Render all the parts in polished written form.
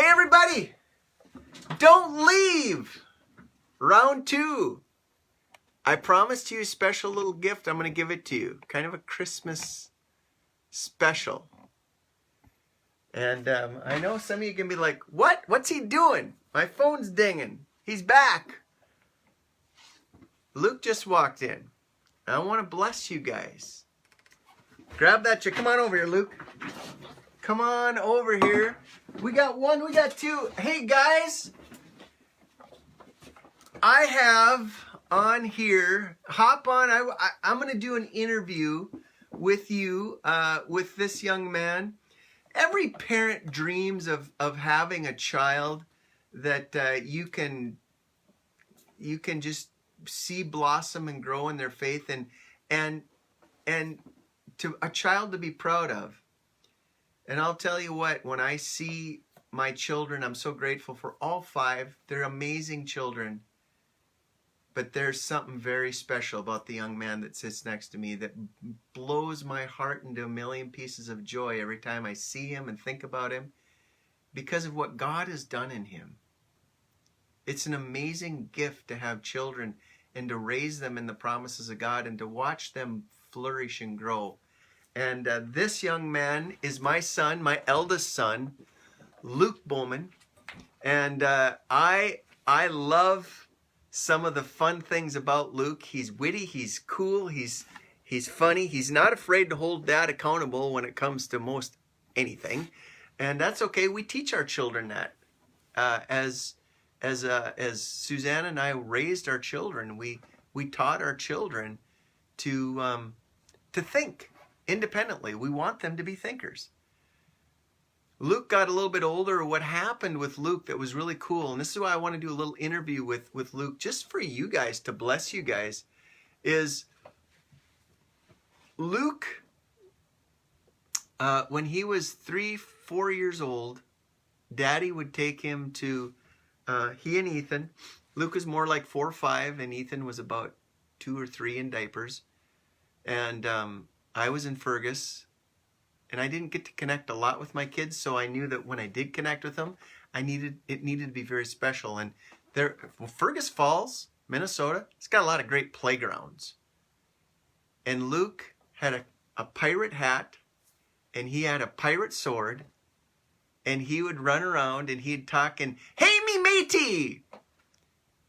Hey everybody, don't leave. Round 2. I promised you a special little gift. I'm going to give it to you. Kind of a Christmas special. And I know some of you can be like, what? What's he doing? My phone's dinging. He's back. Luke just walked in. I want to bless you guys. Grab that chair. Come on over here, Luke. Come on over here. We got 1, we got 2. Hey guys, I have on here, hop on, I'm going to do an interview with you, with this young man. Every parent dreams of having a child that you can just see blossom and grow in their faith and to a child to be proud of. And I'll tell you what, when I see my children, I'm so grateful for all 5. They're amazing children. But there's something very special about the young man that sits next to me that blows my heart into a million pieces of joy every time I see him and think about him because of what God has done in him. It's an amazing gift to have children and to raise them in the promises of God and to watch them flourish and grow. And this young man is my son, my eldest son, Luke Bowman. And I love some of the fun things about Luke. He's witty, he's cool, he's funny. He's not afraid to hold Dad accountable when it comes to most anything. And that's okay. We teach our children that. As Suzanne and I raised our children, we taught our children to think independently. We want them to be thinkers. Luke got a little bit older. What happened with Luke that was really cool, and this is why I want to do a little interview with Luke, just for you guys, to bless you guys, is Luke, when he was 3-4 years old, Daddy would take him to, he and Ethan, Luke was more like 4 or 5, and Ethan was about 2 or 3 in diapers. And I was in Fergus, and I didn't get to connect a lot with my kids, so I knew that when I did connect with them, it needed to be very special. And Fergus Falls, Minnesota, it's got a lot of great playgrounds. And Luke had a pirate hat, and he had a pirate sword, and he would run around, and he'd talk, and, "Hey, me matey!"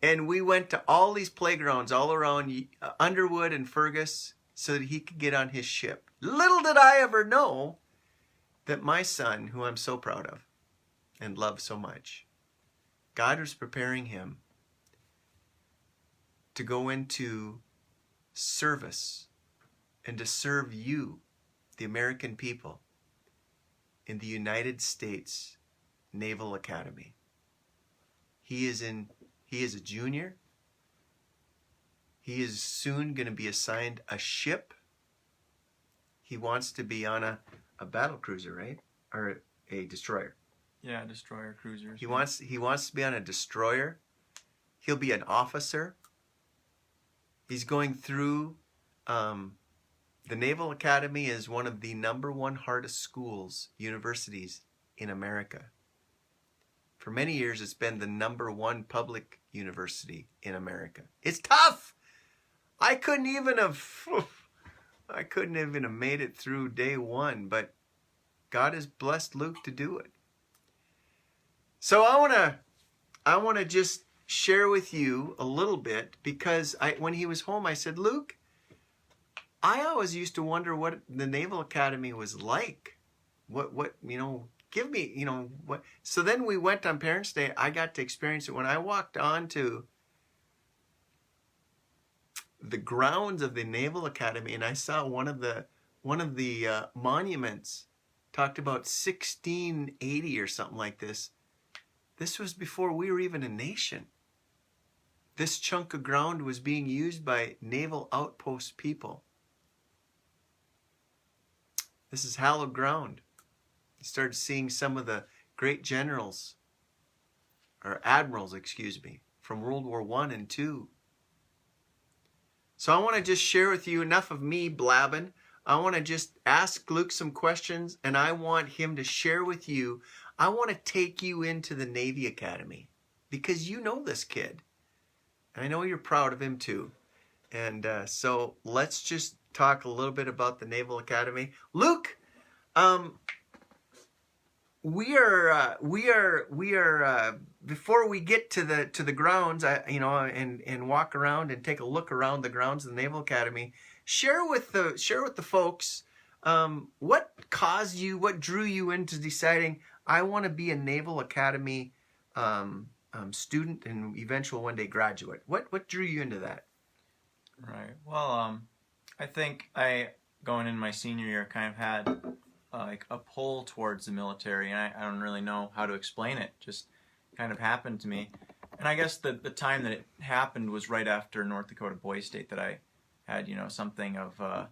And we went to all these playgrounds all around Underwood and Fergus, so that he could get on his ship. Little did I ever know that my son, who I'm so proud of and love so much, God was preparing him to go into service and to serve you, the American people, in the United States Naval Academy. He is a junior. He is soon going to be assigned a ship. He wants to be on a battle cruiser, right? Or a destroyer. Yeah, destroyer, cruisers. He wants to be on a destroyer. He'll be an officer. He's going through, the Naval Academy is one of the #1 hardest schools, universities in America. For many years, it's been the #1 public university in America. It's tough. I couldn't even have made it through day 1, but God has blessed Luke to do it. So I want to just share with you a little bit, because when he was home, I said, "Luke, I always used to wonder what the Naval Academy was like. What give me, what." So then we went on Parents' Day. I got to experience it when I walked on to the grounds of the Naval Academy, and I saw one of the monuments talked about 1680 or something like this. This was before we were even a nation. This chunk of ground was being used by naval outpost people. This is hallowed ground. I started seeing some of the great generals, or admirals, excuse me, from World War I and II. So I want to just share with you, enough of me blabbing. I want to just ask Luke some questions, and I want him to share with you I want to take you into the Navy Academy because you know this kid. And I know you're proud of him too. And so let's just talk a little bit about the Naval Academy. Luke, we are before we get to the grounds, and walk around and take a look around the grounds of the Naval Academy. Share with the folks what caused you, what drew you into deciding I want to be a Naval Academy student and eventual one day graduate. What drew you into that? Right. Well, I think going in my senior year, kind of had like a pull towards the military, and I don't really know how to explain it. Just kind of happened to me. And I guess the time that it happened was right after North Dakota Boys State, that I had, something of, I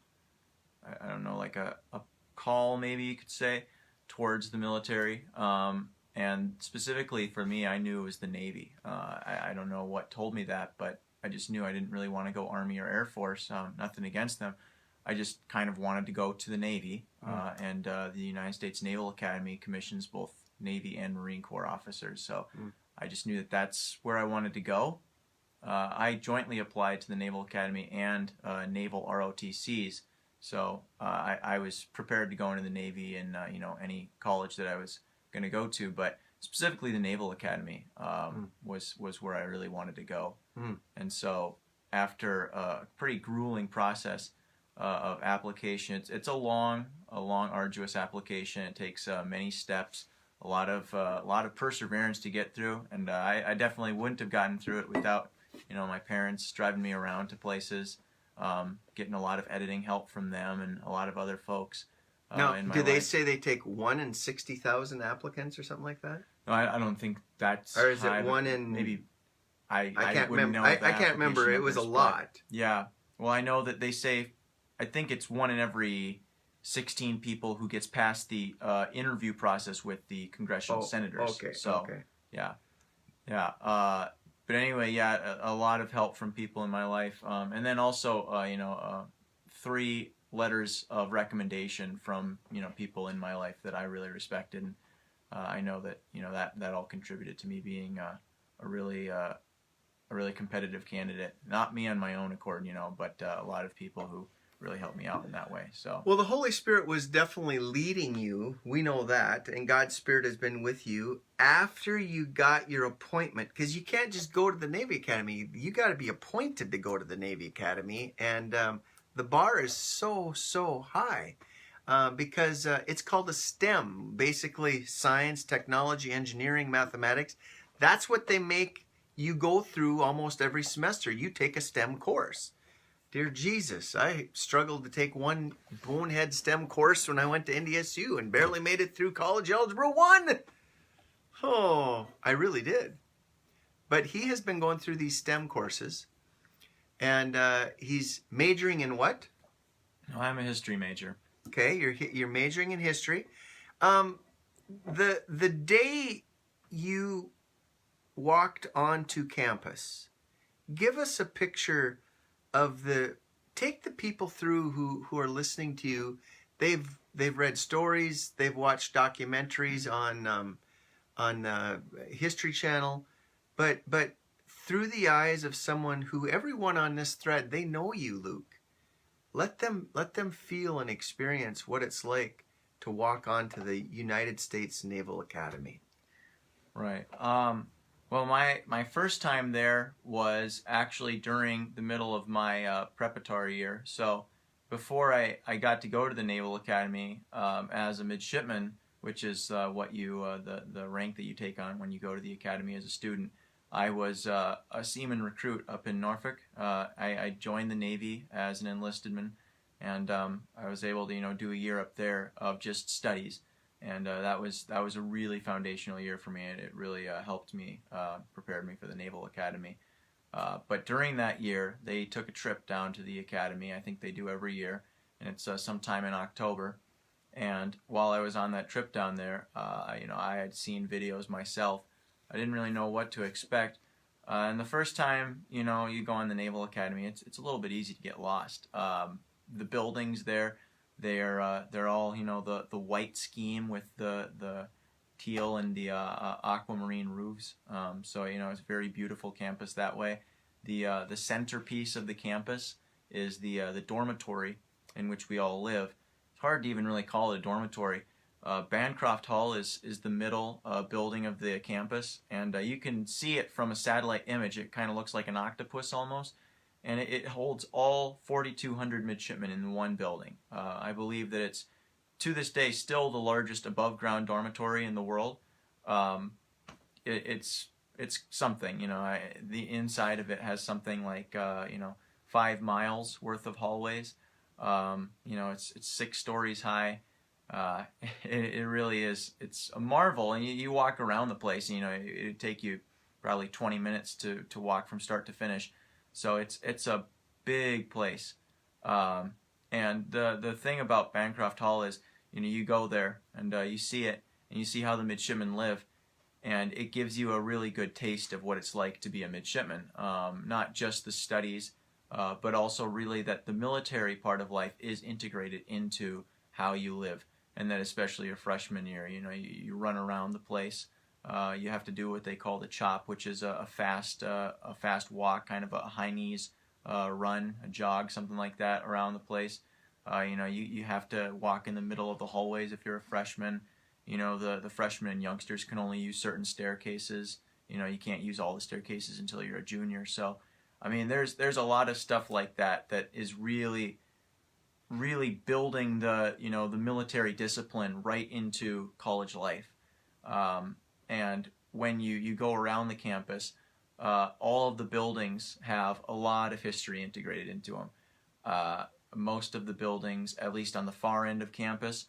don't know, like a call, maybe you could say, towards the military. And specifically for me, I knew it was the Navy. I don't know what told me that, but I just knew I didn't really want to go Army or Air Force. Nothing against them. I just kind of wanted to go to the Navy. And the United States Naval Academy commissions both Navy and Marine Corps officers. So I just knew that that's where I wanted to go. I jointly applied to the Naval Academy and Naval ROTCs. So I was prepared to go into the Navy and any college that I was going to go to, but specifically the Naval Academy was where I really wanted to go. And so after a pretty grueling process of application, it's a long, arduous application. It takes many steps, a lot of perseverance to get through, and I definitely wouldn't have gotten through it without my parents driving me around to places, getting a lot of editing help from them and a lot of other folks. Now, do they say they take 1 in 60,000 applicants or something like that? No, I don't think that's or is high, it 1 in? maybe I can't wouldn't remember. know I the can't remember. application It was a numbers, but lot. yeah. Well, I know that they say, I think it's 1 in every 16 people who gets past the interview process with the congressional senators. Okay. So, okay. yeah. But anyway, yeah, a lot of help from people in my life, and then also, 3 letters of recommendation from people in my life that I really respected. And I know that that all contributed to me being a really competitive candidate. Not me on my own accord, but a lot of people who really helped me out in that way. So Well, the Holy Spirit was definitely leading you. We know that, and God's Spirit has been with you after you got your appointment, because you can't just go to the Navy Academy. You got to be appointed to go to the Navy Academy, and the bar is so high because it's called a STEM, basically science, technology, engineering, mathematics. That's what they make you go through almost every semester. You take a STEM course. Dear Jesus, I struggled to take one bonehead STEM course when I went to NDSU and barely made it through College Algebra 1. Oh, I really did. But he has been going through these STEM courses, and he's majoring in what? no, I'm a history major. Okay, you're majoring in history. The day you walked onto campus, give us a picture of take the people through who are listening to you. They've read stories, they've watched documentaries on History Channel, but through the eyes of someone who, everyone on this thread, they know you, Luke. Let them feel and experience what it's like to walk onto the United States Naval Academy. Right. Well, my first time there was actually during the middle of my preparatory year. So before I got to go to the Naval Academy as a midshipman, which is what the rank that you take on when you go to the academy as a student, I was a seaman recruit up in Norfolk. I joined the Navy as an enlistedman, and I was able to do a year up there of just studies. And that was a really foundational year for me, and it really helped me, prepared me for the Naval Academy. But during that year, they took a trip down to the academy. I think they do every year, and it's sometime in October. And while I was on that trip down there, I had seen videos myself. I didn't really know what to expect. And the first time, you go on the Naval Academy, it's a little bit easy to get lost. The buildings there, they're all the white scheme with the teal and the aquamarine roofs. So it's a very beautiful campus that way. The centerpiece of the campus is the dormitory in which we all live. It's hard to even really call it a dormitory. Bancroft Hall is the middle building of the campus, and you can see it from a satellite image. It kind of looks like an octopus almost, and it holds all 4,200 midshipmen in one building. I believe that it's, to this day, still the largest above-ground dormitory in the world. It's something, the inside of it has something like 5 miles worth of hallways. It's 6 stories high. It really is. It's a marvel, and you walk around the place, and it'd take you probably 20 minutes to walk from start to finish. So it's a big place. And the thing about Bancroft Hall is, you go there and you see it, and you see how the midshipmen live, and it gives you a really good taste of what it's like to be a midshipman. Not just the studies, but also really that the military part of life is integrated into how you live, and that especially your freshman year, you run around the place. You have to do what they call the chop, which is a fast walk, kind of a high knees run, a jog, something like that around the place. You have to walk in the middle of the hallways if you're a freshman. The freshmen and youngsters can only use certain staircases. You can't use all the staircases until you're a junior. So, there's a lot of stuff like that is really building the military discipline right into college life. And when you go around the campus, all of the buildings have a lot of history integrated into them. Most of the buildings, at least on the far end of campus,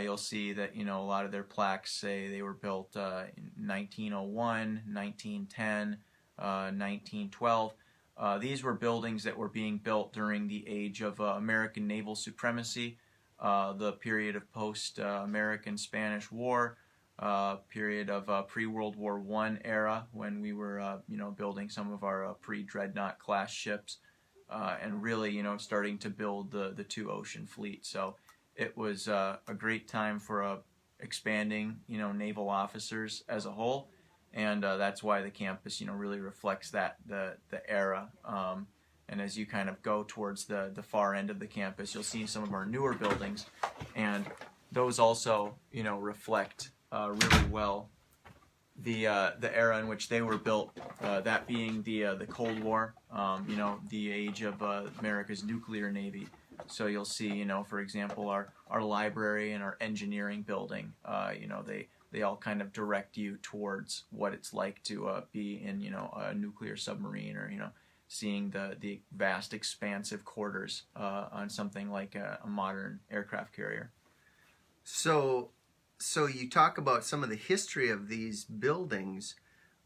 you'll see that a lot of their plaques say they were built in 1901, 1910, 1912. These were buildings that were being built during the age of American naval supremacy, the period of post-American Spanish War, period of pre-World War I era, when we were building some of our pre-dreadnought class ships, and really starting to build the 2 ocean fleet. So it was a great time for expanding naval officers as a whole. And that's why the campus, really reflects the era. And as you kind of go towards the far end of the campus, you'll see some of our newer buildings, and those also, reflect really well the era in which they were built. That being the Cold War, the age of America's nuclear navy. So you'll see, for example, our library and our engineering building. They all kind of direct you towards what it's like to be in, a nuclear submarine, or, seeing the vast, expansive quarters on something like a modern aircraft carrier. So you talk about some of the history of these buildings.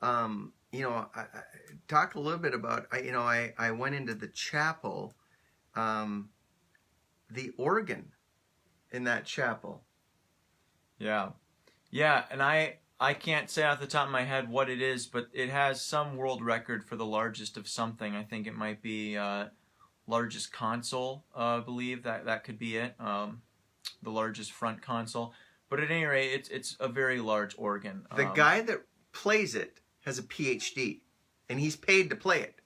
I talk a little bit about, I went into the chapel, the organ in that chapel. Yeah, and I can't say off the top of my head what it is, but it has some world record for the largest of something. I think it might be largest console, I believe that could be it, the largest front console. But at any rate, it's a very large organ. The guy that plays it has a PhD, and he's paid to play it.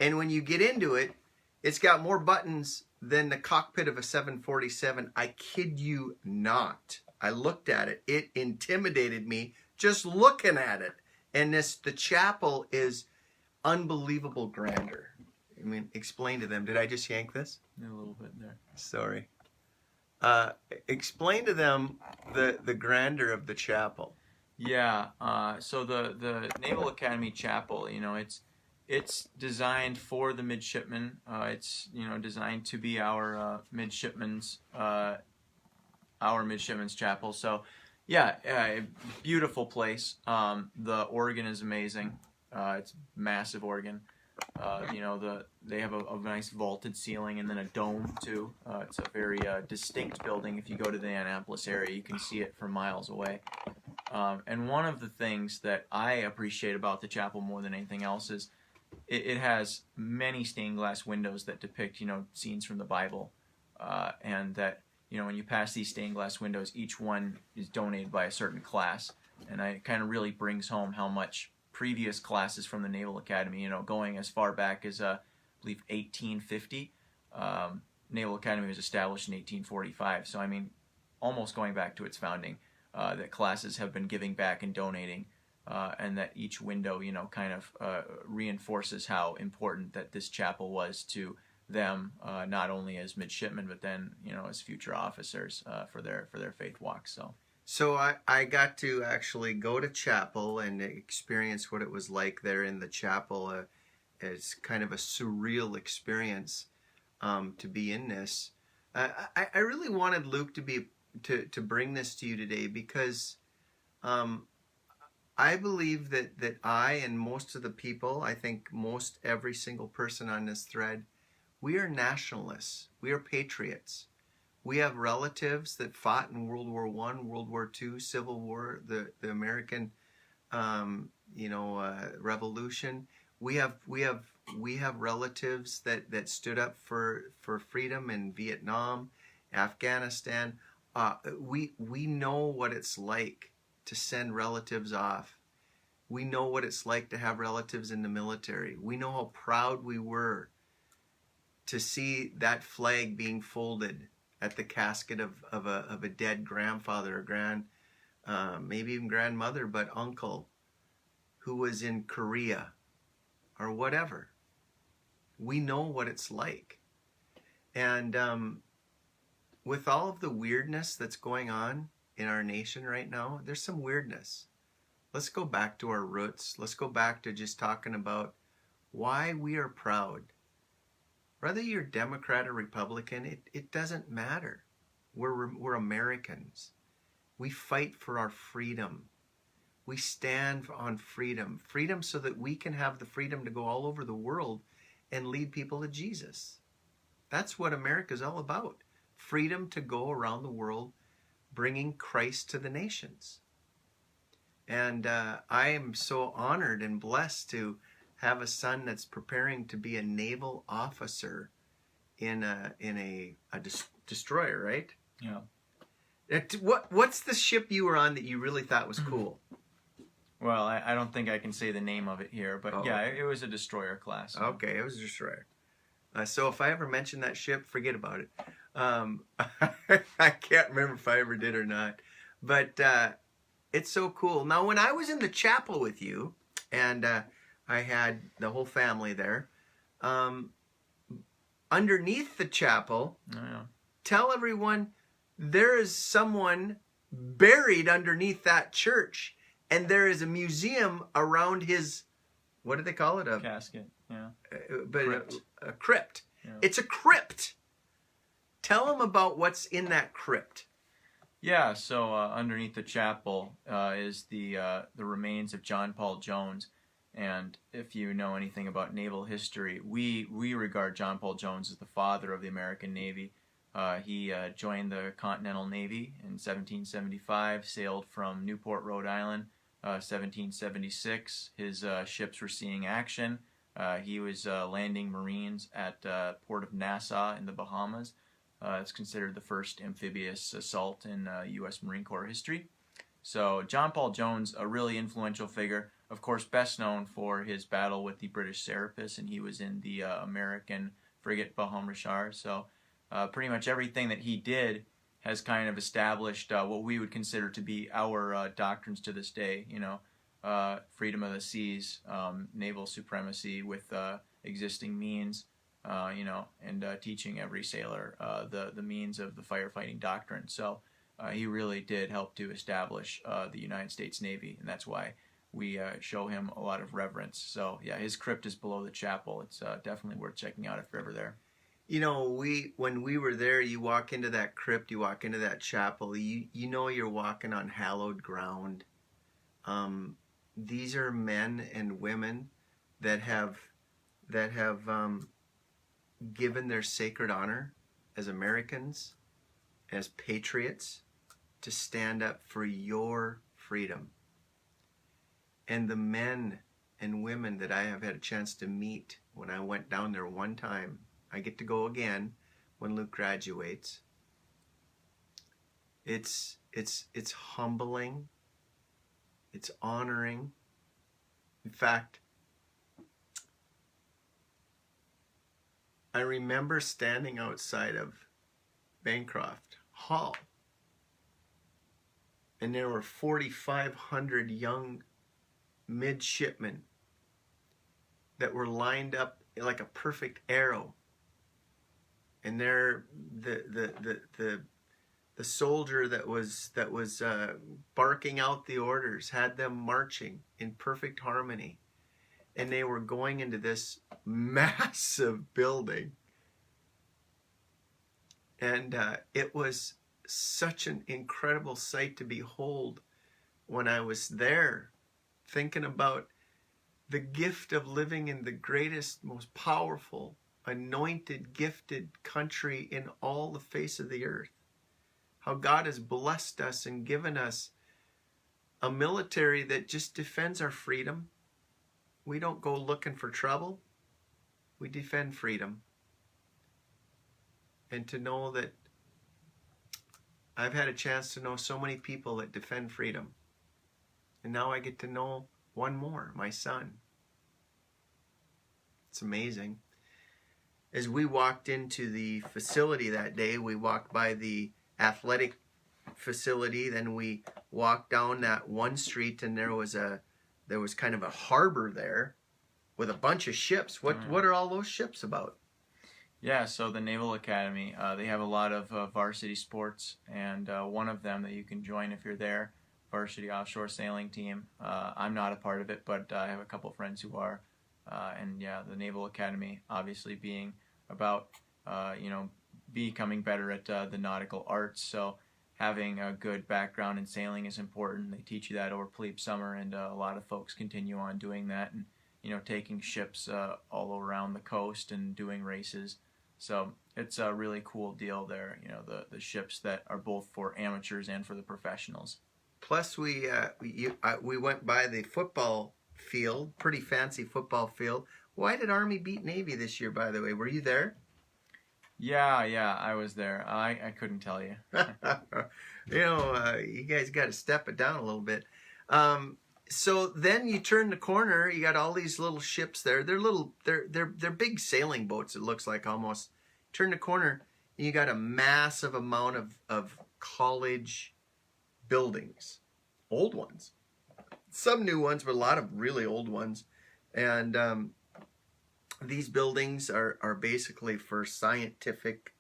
And when you get into it, it's got more buttons than the cockpit of a 747. I kid you not. I looked at it. It intimidated me just looking at it. And the chapel is unbelievable grandeur. Explain to them. Did I just yank this? A little bit there. Sorry. Explain to them the grandeur of the chapel. Yeah. So the Naval Academy Chapel, it's designed for the midshipmen. It's designed to be our midshipmen's chapel. So yeah, beautiful place. The organ is amazing. It's a massive organ. They have a nice vaulted ceiling and then a dome too. It's a very distinct building. If you go to the Annapolis area, you can see it from miles away. And one of the things that I appreciate about the chapel more than anything else is it has many stained glass windows that depict scenes from the Bible, and that when you pass these stained glass windows, each one is donated by a certain class. And it kind of really brings home how much previous classes from the Naval Academy, going as far back as, I believe, 1850. Naval Academy was established in 1845. So, I mean, almost going back to its founding, that classes have been giving back and donating, and that each window, kind of reinforces how important that this chapel was to them, not only as midshipmen, but then, as future officers for their faith walk. So I got to actually go to chapel and experience what it was like there in the chapel. It's kind of a surreal experience to be in this. I really wanted Luke to bring this to you today because I believe that I and most of the people, I think most every single person on this thread, we are nationalists. We are patriots. We have relatives that fought in World War I, World War II, Civil War, the American, Revolution. We have relatives that stood up for freedom in Vietnam, Afghanistan. We know what it's like to send relatives off. We know what it's like to have relatives in the military. We know how proud we were to see that flag being folded at the casket of a dead grandfather or maybe even grandmother, but uncle who was in Korea or whatever. We know what it's like. And with all of the weirdness that's going on in our nation right now, there's some weirdness. Let's go back to our roots. Let's go back to just talking about why we are proud. Whether you're Democrat or Republican, it doesn't matter. We're Americans. We fight for our freedom. We stand on freedom. Freedom so that we can have the freedom to go all over the world and lead people to Jesus. That's what America's all about. Freedom to go around the world bringing Christ to the nations. And I am so honored and blessed to have a son that's preparing to be a naval officer in a destroyer, right? Yeah. What's the ship you were on that you really thought was cool? Well, I don't think I can say the name of it here, but yeah, it was a destroyer class. Okay, it was a destroyer. So if I ever mention that ship, forget about it. I can't remember if I ever did or not. But it's so cool. Now, when I was in the chapel with you, and I had the whole family there, underneath the chapel, tell everyone there is someone buried underneath that church, and there is a museum around his, what do they call it? A casket, yeah. Crypt. A crypt. Yeah. It's a crypt. Tell them about what's in that crypt. Yeah, so underneath the chapel is the remains of John Paul Jones. And if you know anything about naval history, we regard John Paul Jones as the father of the American Navy. He joined the Continental Navy in 1775, sailed from Newport, Rhode Island, 1776. His ships were seeing action. He was landing Marines at Port of Nassau in the Bahamas. It's considered the first amphibious assault in U.S. Marine Corps history. So John Paul Jones, a really influential figure, of course best known for his battle with the British Serapis, and he was in the American frigate Baham Rashar. So pretty much everything that he did has kind of established what we would consider to be our doctrines to this day. Freedom of the seas, naval supremacy with existing means, and teaching every sailor the means of the firefighting doctrine. So he really did help to establish the United States Navy, and that's why we show him a lot of reverence. So yeah, his crypt is below the chapel. It's definitely worth checking out if you're ever there. When we were there, you walk into that crypt, you walk into that chapel, you know you're walking on hallowed ground. These are men and women that have given their sacred honor as Americans, as patriots, to stand up for your freedom. And the men and women that I have had a chance to meet when I went down there one time, I get to go again when Luke graduates. It's humbling. It's honoring. In fact, I remember standing outside of Bancroft Hall, and there were 4,500 young midshipmen that were lined up like a perfect arrow. And there, the soldier that was barking out the orders had them marching in perfect harmony, and they were going into this massive building, and it was such an incredible sight to behold when I was there, thinking about the gift of living in the greatest, most powerful, anointed, gifted country in all the face of the earth. How God has blessed us and given us a military that just defends our freedom. We don't go looking for trouble. We defend freedom. And to know that I've had a chance to know so many people that defend freedom. And now I get to know one more, my son. It's amazing. As we walked into the facility that day, we walked by the athletic facility, then we walked down that one street, and there was kind of a harbor there with a bunch of ships. What are all those ships about? Yeah, so the Naval Academy, they have a lot of varsity sports, and one of them that you can join if you're there, varsity offshore sailing team. I'm not a part of it, but I have a couple friends who are. And yeah, the Naval Academy obviously being about, becoming better at the nautical arts. So having a good background in sailing is important. They teach you that over plebe summer, and a lot of folks continue on doing that, and taking ships all around the coast and doing races. So it's a really cool deal there. The ships that are both for amateurs and for the professionals. Plus, we went by the football field, pretty fancy football field. Why did Army beat Navy this year, by the way? Were you there? Yeah, I was there. I couldn't tell you. You guys got to step it down a little bit. So then you turn the corner, you got all these little ships there. They're big sailing boats, it looks like almost. Turn the corner, and you got a massive amount of college buildings. Old ones. Some new ones, but a lot of really old ones. And these buildings are basically for scientific,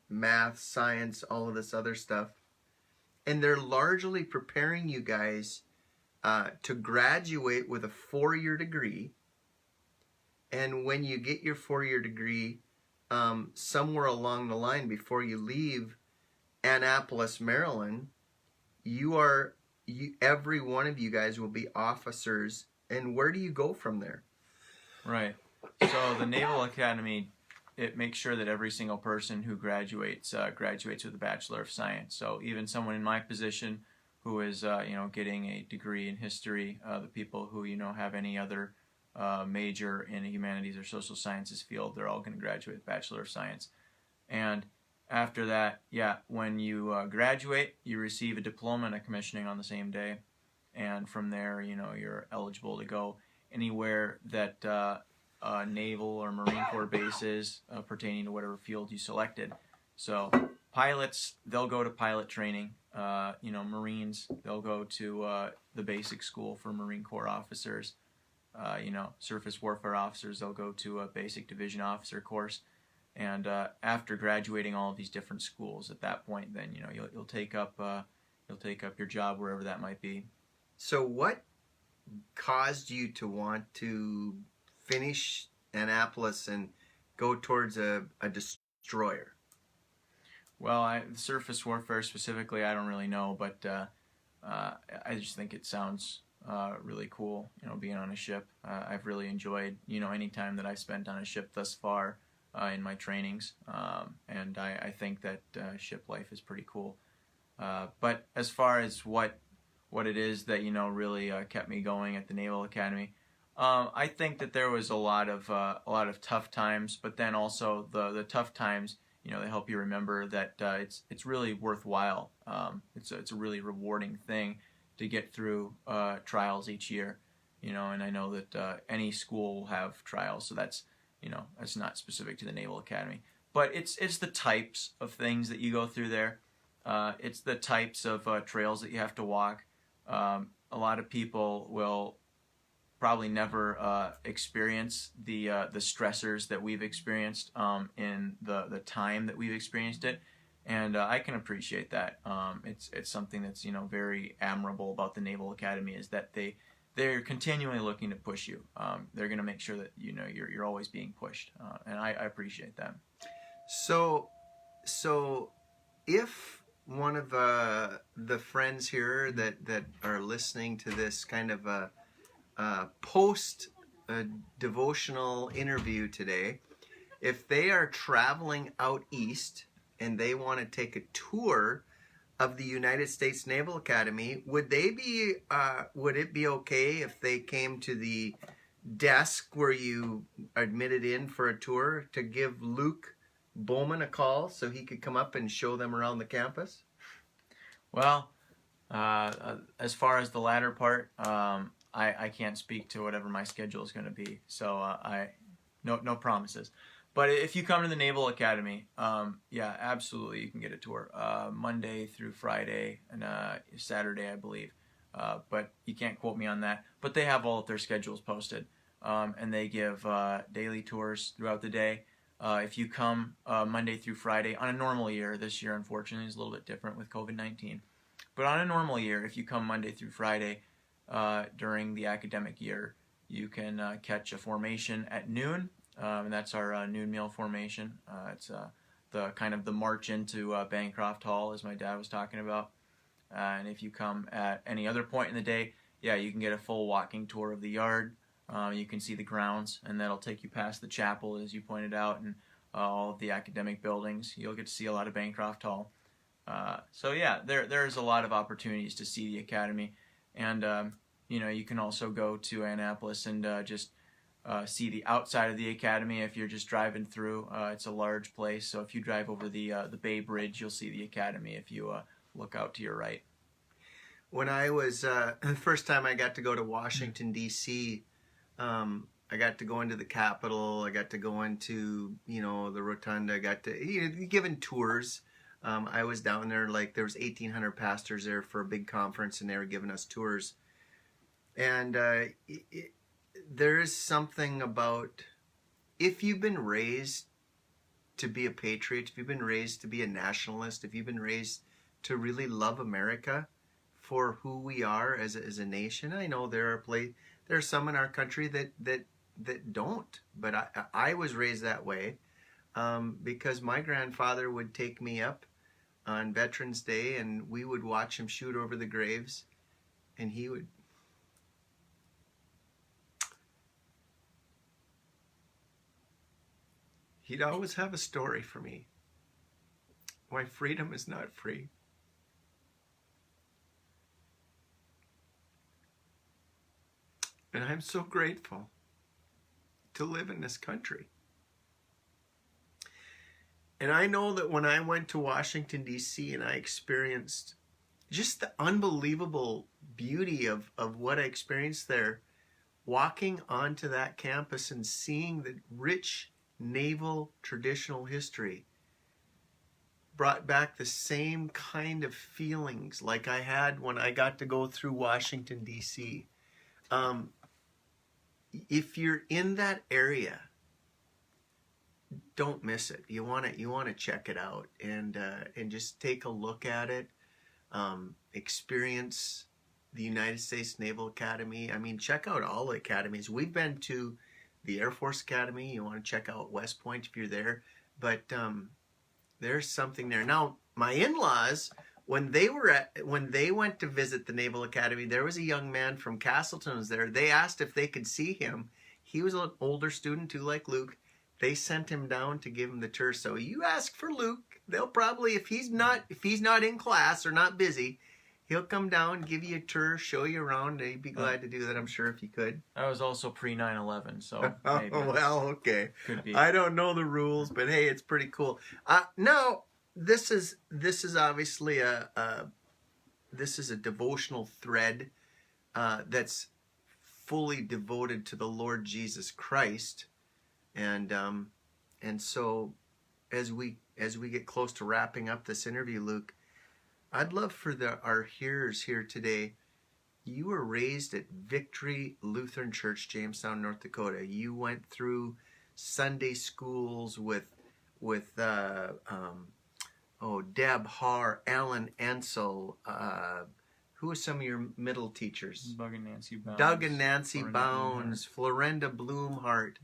math, science, all of this other stuff. And they're largely preparing you guys to graduate with a 4-year degree. And when you get your 4-year degree, somewhere along the line before you leave Annapolis, Maryland, every one of you guys will be officers. And where do you go from there? Right. So the Naval Academy, it makes sure that every single person who graduates with a Bachelor of Science. So even someone in my position who is getting a degree in history, the people who have any other major in a humanities or social sciences field, they're all going to graduate with Bachelor of Science. And after that, when you graduate, you receive a diploma and a commissioning on the same day. And from there, you're eligible to go anywhere that naval or Marine Corps base is pertaining to whatever field you selected. So pilots, they'll go to pilot training. Marines, they'll go to the basic school for Marine Corps officers. Surface warfare officers, they'll go to a basic division officer course. And after graduating all of these different schools, at that point, then you'll take up your job wherever that might be. So what caused you to want to finish Annapolis and go towards a destroyer? Well, surface warfare specifically, I don't really know, but I just think it sounds really cool, being on a ship. I've really enjoyed, any time that I've spent on a ship thus far in my trainings, and I think that ship life is pretty cool. But as far as what it is that really kept me going at the Naval Academy, I think that there was a lot of tough times, but then also the tough times, they help you remember that it's really worthwhile. It's a really rewarding thing to get through trials each year. And I know that any school will have trials, so that's not specific to the Naval Academy. But it's the types of things that you go through there. It's the types of trails that you have to walk. A lot of people will probably never experience the stressors that we've experienced in the time that we've experienced it, and I can appreciate that. It's something that's very admirable about the Naval Academy, is that they're continually looking to push you. They're going to make sure that you're always being pushed, and I appreciate that. So if one of the friends here that are listening to this kind of a post devotional interview today, if they are traveling out east and they want to take a tour of the United States Naval Academy, would it be okay if they came to the desk where you admitted in for a tour to give Luke Bowman a call so he could come up and show them around the campus? Well, as far as the latter part, I can't speak to whatever my schedule is going to be, so no promises. But if you come to the Naval Academy, yeah, absolutely, you can get a tour Monday through Friday and Saturday, I believe. But you can't quote me on that. But they have all of their schedules posted, and they give daily tours throughout the day. If you come Monday through Friday on a normal year, this year unfortunately is a little bit different with COVID-19. But on a normal year, if you come Monday through Friday during the academic year, you can catch a formation at noon. And that's our noon meal formation. It's the kind of the march into Bancroft Hall, as my dad was talking about. And if you come at any other point in the day, yeah, you can get a full walking tour of the yard. You can see the grounds, and that'll take you past the chapel, as you pointed out, and all of the academic buildings. You'll get to see a lot of Bancroft Hall. So yeah, there's a lot of opportunities to see the academy, and you can also go to Annapolis and just see the outside of the academy if you're just driving through. It's a large place, so if you drive over the Bay Bridge, you'll see the academy if you look out to your right. When I was the first time I got to go to Washington D.C., I got to go into the Capitol. I got to go into the Rotunda. I got to given tours. I was down there, like there was 1,800 pastors there for a big conference, and they were giving us tours. And there is something about, if you've been raised to be a patriot, if you've been raised to be a nationalist, if you've been raised to really love America for who we are as a nation. I know there are some in our country that don't, but I was raised that way because my grandfather would take me up on Veterans Day, and we would watch him shoot over the graves, and he'd always have a story for me. Why freedom is not free. And I'm so grateful to live in this country. And I know that when I went to Washington, D.C., and I experienced just the unbelievable beauty of what I experienced there, walking onto that campus and seeing the rich naval traditional history brought back the same kind of feelings like I had when I got to go through Washington, D.C. If you're in that area, don't miss it. You want to check it out and just take a look at it. Experience the United States Naval Academy. I mean, check out all the academies. We've been to the Air Force Academy. You want to check out West Point if you're there. But there's something there. Now, my in-laws, when they went to visit the Naval Academy, there was a young man from Castleton was there. They asked if they could see him. He was an older student too, like Luke. They sent him down to give him the tour. So you ask for Luke, they'll probably, if he's not in class or not busy, he'll come down, give you a tour, show you around. He'd be glad to do that, I'm sure, if he could. I was also pre-9/11, so maybe. Oh, well, okay. Could be. I don't know the rules, but hey, it's pretty cool. Now, this is obviously this is a devotional thread that's fully devoted to the Lord Jesus Christ, and so as we get close to wrapping up this interview, Luke, I'd love for our hearers here today. You were raised at Victory Lutheran Church, Jamestown, North Dakota. You went through Sunday schools with Deb Haar, Alan Ansel. Who are some of your middle teachers? Doug and Nancy Bounds. Doug and Nancy Bounds, Florenda Bloomhart.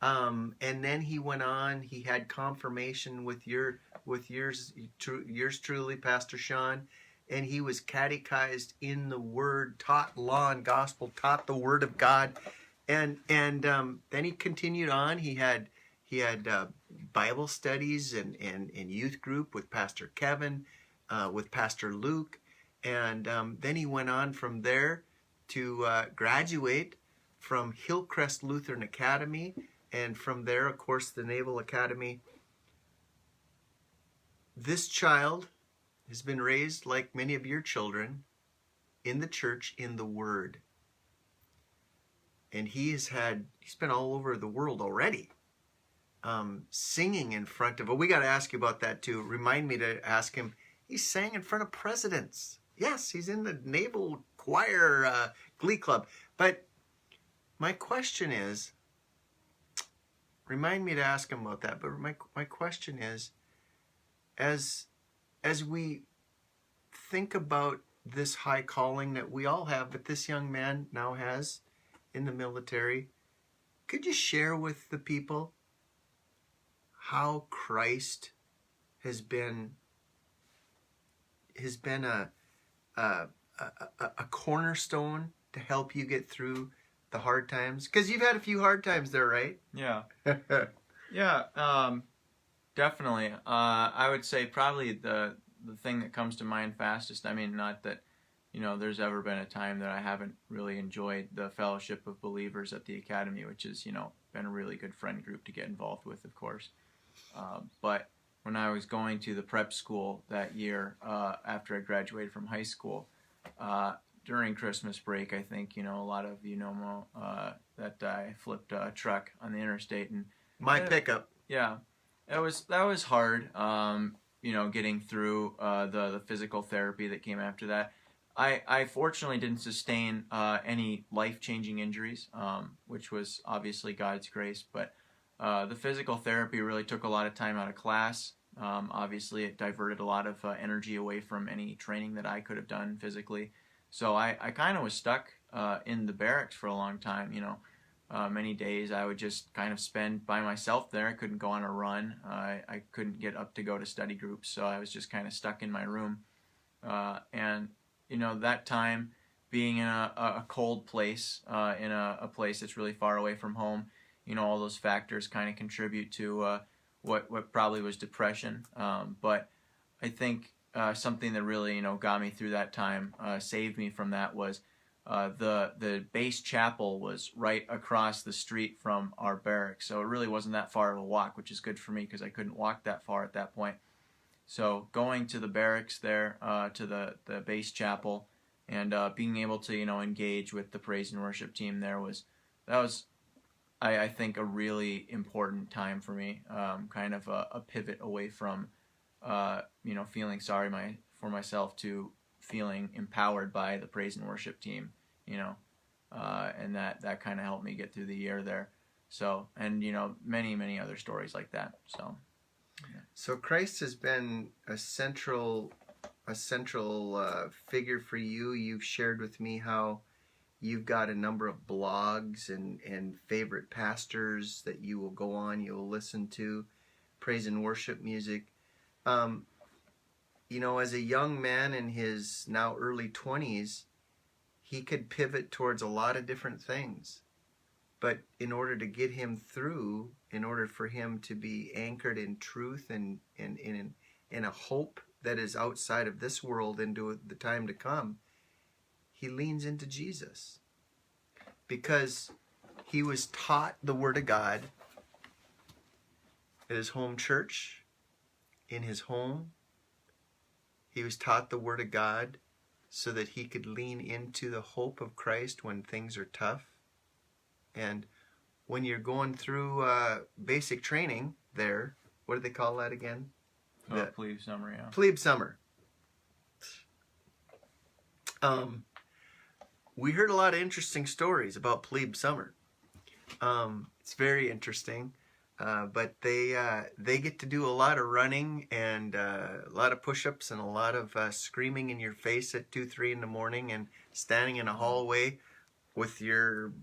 And then he went on. He had confirmation with yours truly, Pastor Sean, and he was catechized in the Word, taught law and gospel, taught the Word of God, and then he continued on. He had Bible studies and youth group with Pastor Kevin, with Pastor Luke, and then he went on from there to graduate from Hillcrest Lutheran Academy. And from there, of course, the Naval Academy. This child has been raised, like many of your children, in the church, in the Word. And he's been all over the world already, singing in front of, we got to ask you about that too. Remind me to ask him. He sang in front of presidents. Yes, he's in the Naval Choir Glee Club. But my question is, remind me to ask him about that. But my question is, as we think about this high calling that we all have, but this young man now has in the military, could you share with the people how Christ has been a cornerstone to help you get through the hard times? Because you've had a few hard times there, right? Yeah. Yeah, definitely. I would say probably the thing that comes to mind fastest, I mean, not that, there's ever been a time that I haven't really enjoyed the fellowship of believers at the academy, which has, been a really good friend group to get involved with, of course. But when I was going to the prep school that year, after I graduated from high school, during Christmas break, I think, a lot of know that I flipped a truck on the interstate. And my pickup. Yeah. That was hard, getting through the physical therapy that came after that. I fortunately didn't sustain any life-changing injuries, which was obviously God's grace, but the physical therapy really took a lot of time out of class. Obviously, it diverted a lot of energy away from any training that I could have done physically. So I kind of was stuck in the barracks for a long time, Many days I would just kind of spend by myself there. I couldn't go on a run. I couldn't get up to go to study groups, so I was just kind of stuck in my room. And, that time being in a cold place, in a place that's really far away from home, all those factors kind of contribute to what probably was depression. But I think something that really, got me through that time, saved me from that, was the base chapel was right across the street from our barracks, so it really wasn't that far of a walk, which is good for me because I couldn't walk that far at that point. So going to the barracks there, to the base chapel, and being able to engage with the praise and worship team there was I think a really important time for me, kind of a pivot away from feeling sorry for myself to feeling empowered by the praise and worship team, and that kind of helped me get through the year there. So, and many other stories like that. So, yeah. So Christ has been a central figure for you. You've shared with me how you've got a number of blogs and favorite pastors that you will go on, you will listen to, praise and worship music. As a young man in his now early 20s, he could pivot towards a lot of different things. But in order to get him through, in order for him to be anchored in truth and in a hope that is outside of this world into the time to come, he leans into Jesus. Because he was taught the Word of God at his home church, in his home. He was taught the Word of God so that he could lean into the hope of Christ when things are tough. And when you're going through basic training there, what do they call that again? Plebe summer, yeah. Plebe summer. We heard a lot of interesting stories about plebe summer. It's very interesting. But they get to do a lot of running and a lot of push-ups and a lot of screaming in your face at 2, 3 in the morning and standing in a hallway with your...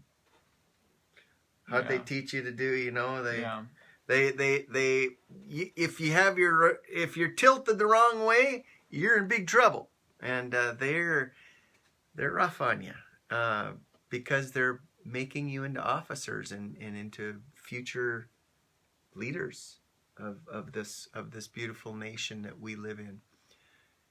How'd they teach you to do? You know, if you're tilted the wrong way, you're in big trouble, and they're rough on you because they're making you into officers and into future leaders of this beautiful nation that we live in.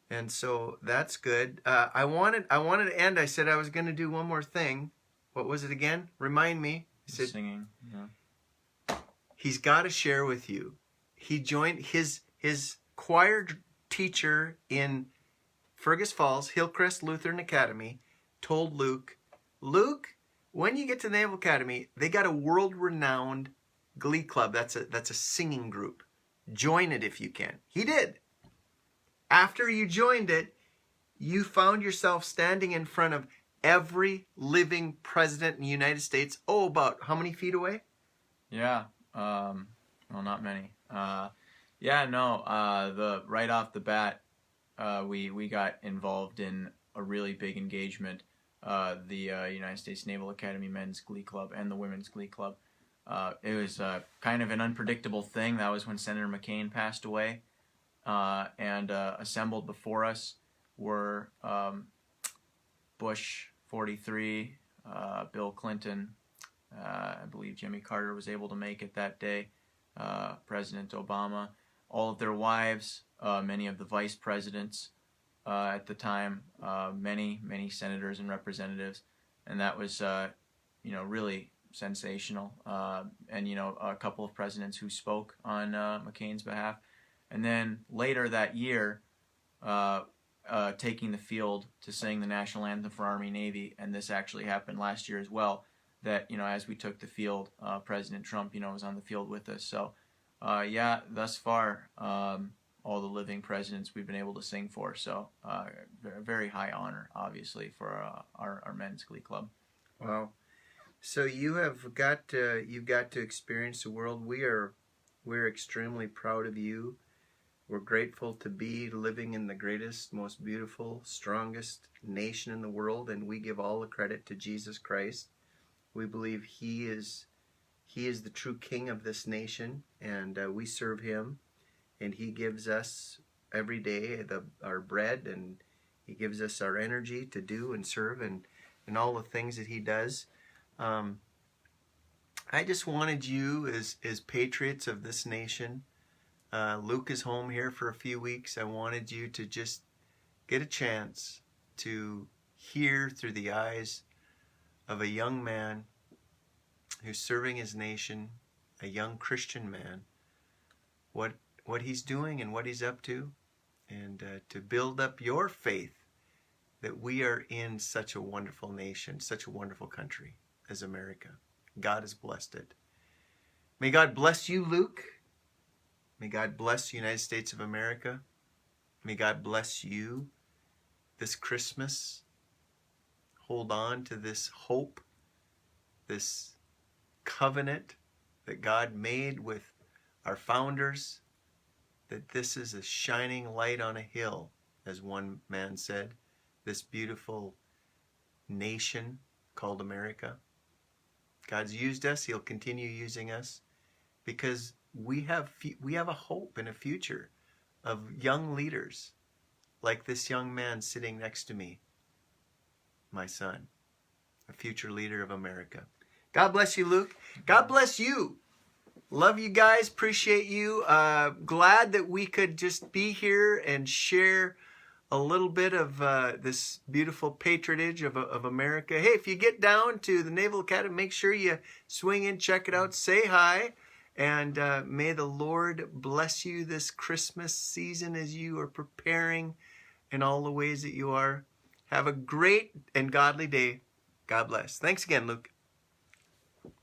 And so that's good. I wanted to end. I said I was going to do one more thing. What was it again? Remind me. He said, singing. Yeah. He's got to share with you. He joined his choir teacher in Fergus Falls, Hillcrest Lutheran Academy, told Luke, when you get to the Naval Academy, they got a world-renowned glee club. That's a singing group. Join it if you can. He did. After you joined it, you found yourself standing in front of every living president in the United States. Oh, about how many feet away? Yeah. Well, not many. Right off the bat, we got involved in a really big engagement. The United States Naval Academy Men's Glee Club and the Women's Glee Club. It was kind of an unpredictable thing. That was when Senator McCain passed away. And assembled before us were Bush 43, Bill Clinton, I believe Jimmy Carter was able to make it that day, President Obama, all of their wives, many of the vice presidents at the time, many senators and representatives, and that was really sensational. And a couple of presidents who spoke on McCain's behalf, and then later that year, taking the field to sing the national anthem for Army Navy, and this actually happened last year as well. That as we took the field, President Trump was on the field with us. So thus far, all the living presidents we've been able to sing for. So very high honor, obviously, for our men's glee club. Wow. So you've got to experience the world. We're extremely proud of you. We're grateful to be living in the greatest, most beautiful, strongest nation in the world, and we give all the credit to Jesus Christ. We believe He is the true King of this nation, and we serve Him, and He gives us every day our bread, and He gives us our energy to do and serve, and all the things that He does. I just wanted you, as patriots of this nation, Luke is home here for a few weeks. I wanted you to just get a chance to hear through the eyes of a young man who's serving his nation, a young Christian man, what he's doing and what he's up to, and to build up your faith that we are in such a wonderful nation, such a wonderful country as America. God has blessed it. May God bless you, Luke. May God bless the United States of America. May God bless you this Christmas. Hold on to this hope, this covenant that God made with our founders, that this is a shining light on a hill, as one man said, this beautiful nation called America. God's used us. He'll continue using us because we have a hope and a future of young leaders like this young man sitting next to me, my son, a future leader of America. God bless you, Luke. God bless you. Love you guys. Appreciate you. Glad that we could just be here and share a little bit of this beautiful patronage of America. Hey, if you get down to the Naval Academy, make sure you swing in, check it out, say hi. And may the Lord bless you this Christmas season as you are preparing in all the ways that you are. Have a great and godly day. God bless. Thanks again, Luke.